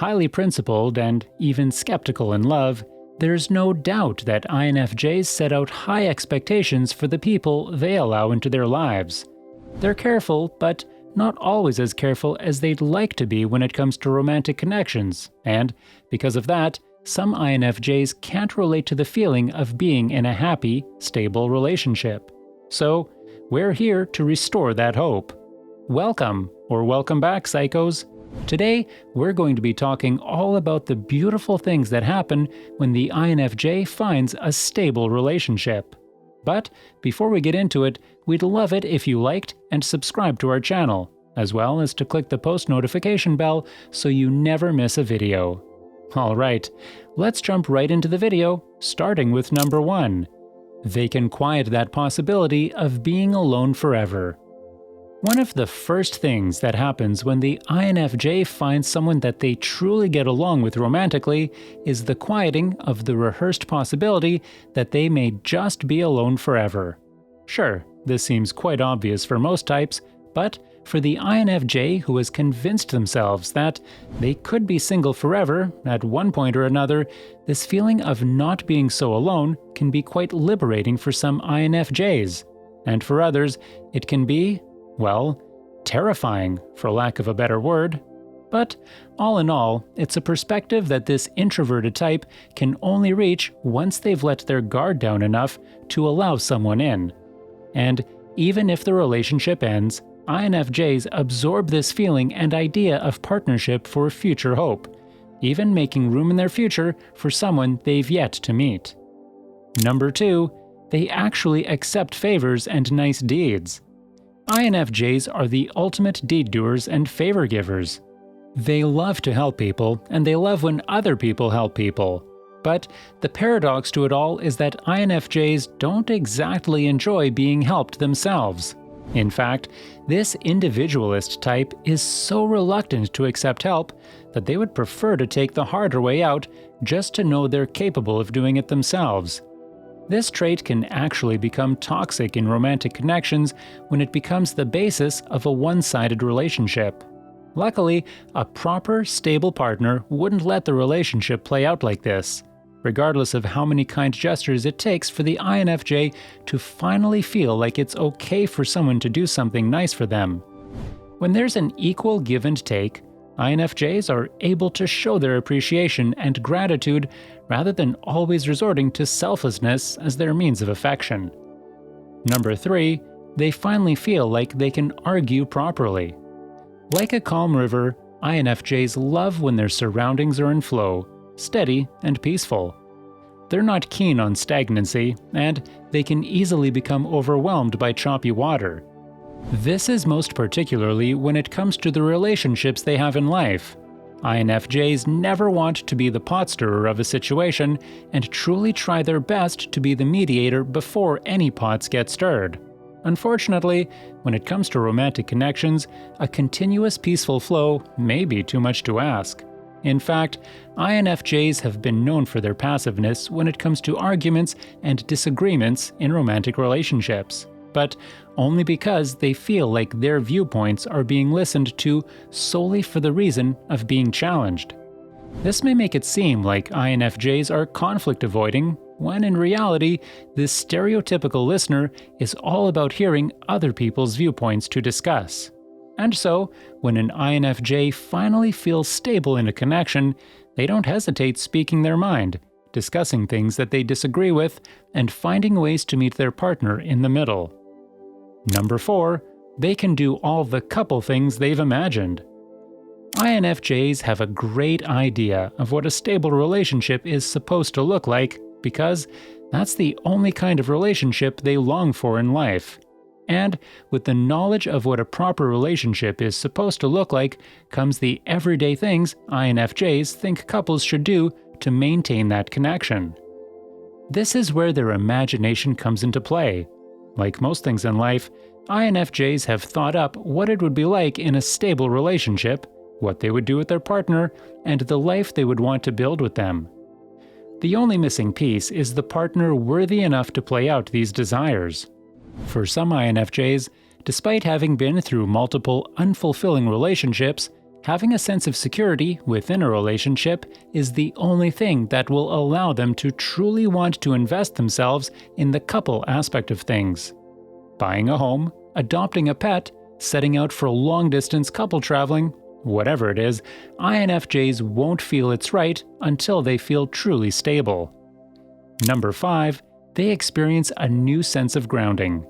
Highly principled and even skeptical in love, there's no doubt that INFJs set out high expectations for the people they allow into their lives. They're careful, but not always as careful as they'd like to be when it comes to romantic connections, and because of that, some INFJs can't relate to the feeling of being in a happy, stable relationship. So, we're here to restore that hope. Welcome, or welcome back, psychos. Today, we're going to be talking all about the beautiful things that happen when the INFJ finds a stable relationship. But before we get into it, we'd love it if you liked and subscribed to our channel, as well as to click the post notification bell so you never miss a video. Alright, let's jump right into the video, starting with number 1. They can quiet that possibility of being alone forever. One of the first things that happens when the INFJ finds someone that they truly get along with romantically is the quieting of the rehearsed possibility that they may just be alone forever. Sure, this seems quite obvious for most types, but for the INFJ who has convinced themselves that they could be single forever at one point or another, this feeling of not being so alone can be quite liberating for some INFJs. And for others, it can be, well, terrifying, for lack of a better word. But all in all, it's a perspective that this introverted type can only reach once they've let their guard down enough to allow someone in. And even if the relationship ends, INFJs absorb this feeling and idea of partnership for future hope, even making room in their future for someone they've yet to meet. Number 2, they actually accept favors and nice deeds. INFJs are the ultimate deed doers and favor givers. They love to help people, and they love when other people help people. But the paradox to it all is that INFJs don't exactly enjoy being helped themselves. In fact, this individualist type is so reluctant to accept help that they would prefer to take the harder way out just to know they're capable of doing it themselves. This trait can actually become toxic in romantic connections when it becomes the basis of a one-sided relationship. Luckily, a proper, stable partner wouldn't let the relationship play out like this, regardless of how many kind gestures it takes for the INFJ to finally feel like it's okay for someone to do something nice for them. When there's an equal give and take, INFJs are able to show their appreciation and gratitude rather than always resorting to selflessness as their means of affection. Number 3, they finally feel like they can argue properly. Like a calm river, INFJs love when their surroundings are in flow, steady and peaceful. They're not keen on stagnancy, and they can easily become overwhelmed by choppy water. This is most particularly when it comes to the relationships they have in life. INFJs never want to be the pot stirrer of a situation and truly try their best to be the mediator before any pots get stirred. Unfortunately, when it comes to romantic connections, a continuous peaceful flow may be too much to ask. In fact, INFJs have been known for their passiveness when it comes to arguments and disagreements in romantic relationships, but only because they feel like their viewpoints are being listened to solely for the reason of being challenged. This may make it seem like INFJs are conflict avoiding, when in reality, this stereotypical listener is all about hearing other people's viewpoints to discuss. And so, when an INFJ finally feels stable in a connection, they don't hesitate speaking their mind, discussing things that they disagree with, and finding ways to meet their partner in the middle. Number 4, they can do all the couple things they've imagined. INFJs have a great idea of what a stable relationship is supposed to look like because that's the only kind of relationship they long for in life. And with the knowledge of what a proper relationship is supposed to look like comes the everyday things INFJs think couples should do to maintain that connection. This is where their imagination comes into play. Like most things in life, INFJs have thought up what it would be like in a stable relationship, what they would do with their partner, and the life they would want to build with them. The only missing piece is the partner worthy enough to play out these desires. For some INFJs, despite having been through multiple unfulfilling relationships, Having a sense of security within a relationship is the only thing that will allow them to truly want to invest themselves in the couple aspect of things. Buying a home, adopting a pet, setting out for long-distance couple traveling, whatever it is, INFJs won't feel it's right until they feel truly stable. Number 5. They experience a new sense of grounding.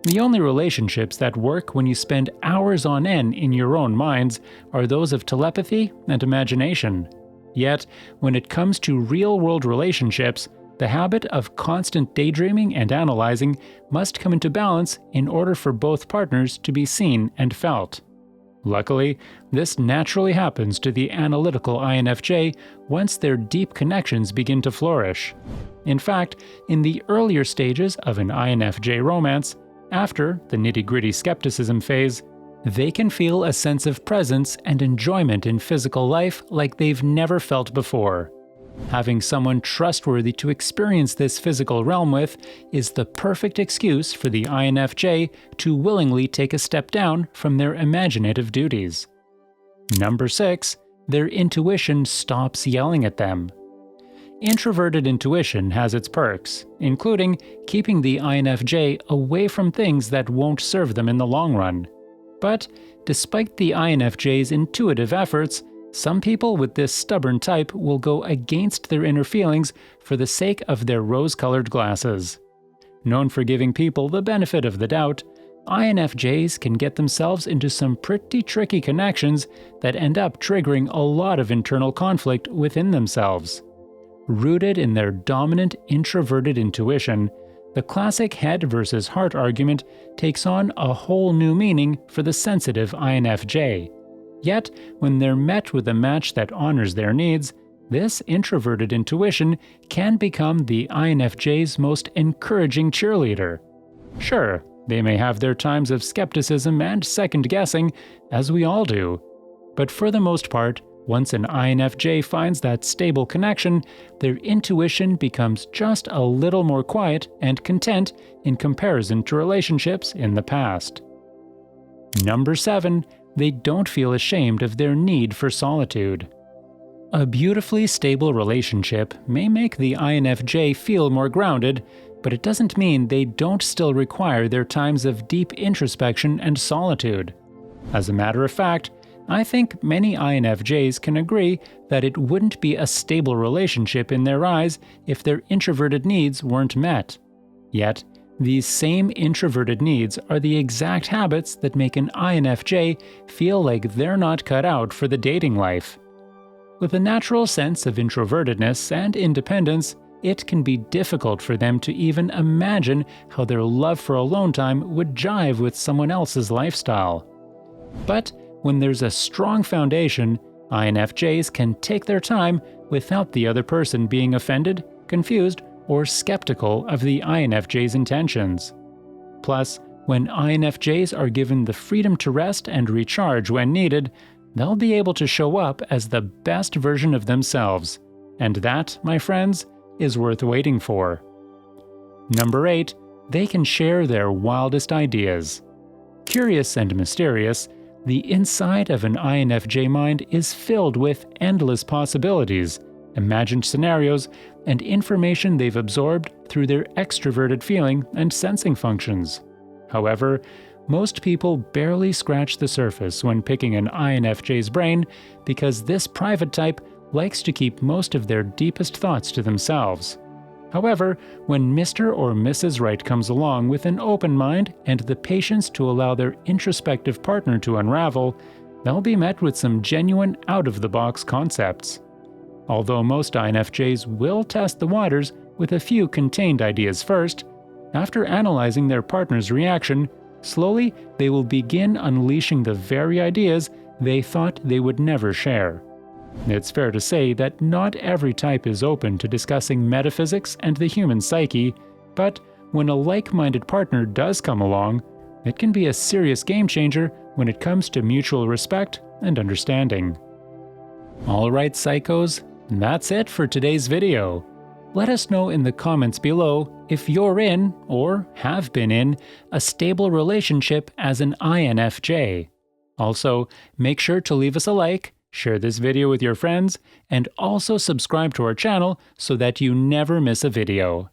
The only relationships that work when you spend hours on end in your own minds are those of telepathy and imagination. Yet, when it comes to real-world relationships, the habit of constant daydreaming and analyzing must come into balance in order for both partners to be seen and felt. Luckily, this naturally happens to the analytical INFJ once their deep connections begin to flourish. In fact, in the earlier stages of an INFJ romance, after the nitty-gritty skepticism phase, they can feel a sense of presence and enjoyment in physical life like they've never felt before. Having someone trustworthy to experience this physical realm with is the perfect excuse for the INFJ to willingly take a step down from their imaginative duties. Number 6. Their intuition stops yelling at them. Introverted intuition has its perks, including keeping the INFJ away from things that won't serve them in the long run. But despite the INFJ's intuitive efforts, some people with this stubborn type will go against their inner feelings for the sake of their rose-colored glasses. Known for giving people the benefit of the doubt, INFJs can get themselves into some pretty tricky connections that end up triggering a lot of internal conflict within themselves. Rooted in their dominant introverted intuition, the classic head versus heart argument takes on a whole new meaning for the sensitive INFJ. Yet, when they're met with a match that honors their needs, this introverted intuition can become the INFJ's most encouraging cheerleader. Sure, they may have their times of skepticism and second-guessing, as we all do. But for the most part, once an INFJ finds that stable connection, their intuition becomes just a little more quiet and content in comparison to relationships in the past. Number 7. They don't feel ashamed of their need for solitude. A beautifully stable relationship may make the INFJ feel more grounded, but it doesn't mean they don't still require their times of deep introspection and solitude. As a matter of fact, I think many INFJs can agree that it wouldn't be a stable relationship in their eyes if their introverted needs weren't met. Yet, these same introverted needs are the exact habits that make an INFJ feel like they're not cut out for the dating life. With a natural sense of introvertedness and independence, it can be difficult for them to even imagine how their love for alone time would jive with someone else's lifestyle. But when there's a strong foundation, INFJs can take their time without the other person being offended, confused, or skeptical of the INFJ's intentions. Plus, when INFJs are given the freedom to rest and recharge when needed, they'll be able to show up as the best version of themselves. And that, my friends, is worth waiting for. Number 8. They can share their wildest ideas. Curious and mysterious, the inside of an INFJ mind is filled with endless possibilities, imagined scenarios, and information they've absorbed through their extroverted feeling and sensing functions. However, most people barely scratch the surface when picking an INFJ's brain because this private type likes to keep most of their deepest thoughts to themselves. However, when Mr. or Mrs. Right comes along with an open mind and the patience to allow their introspective partner to unravel, they'll be met with some genuine out-of-the-box concepts. Although most INFJs will test the waters with a few contained ideas first, after analyzing their partner's reaction, slowly they will begin unleashing the very ideas they thought they would never share. It's fair to say that not every type is open to discussing metaphysics and the human psyche, but when a like-minded partner does come along, it can be a serious game-changer when it comes to mutual respect and understanding. Alright, psychos, that's it for today's video. Let us know in the comments below if you're in, or have been in, a stable relationship as an INFJ. Also, make sure to leave us a like, share this video with your friends, and also subscribe to our channel so that you never miss a video.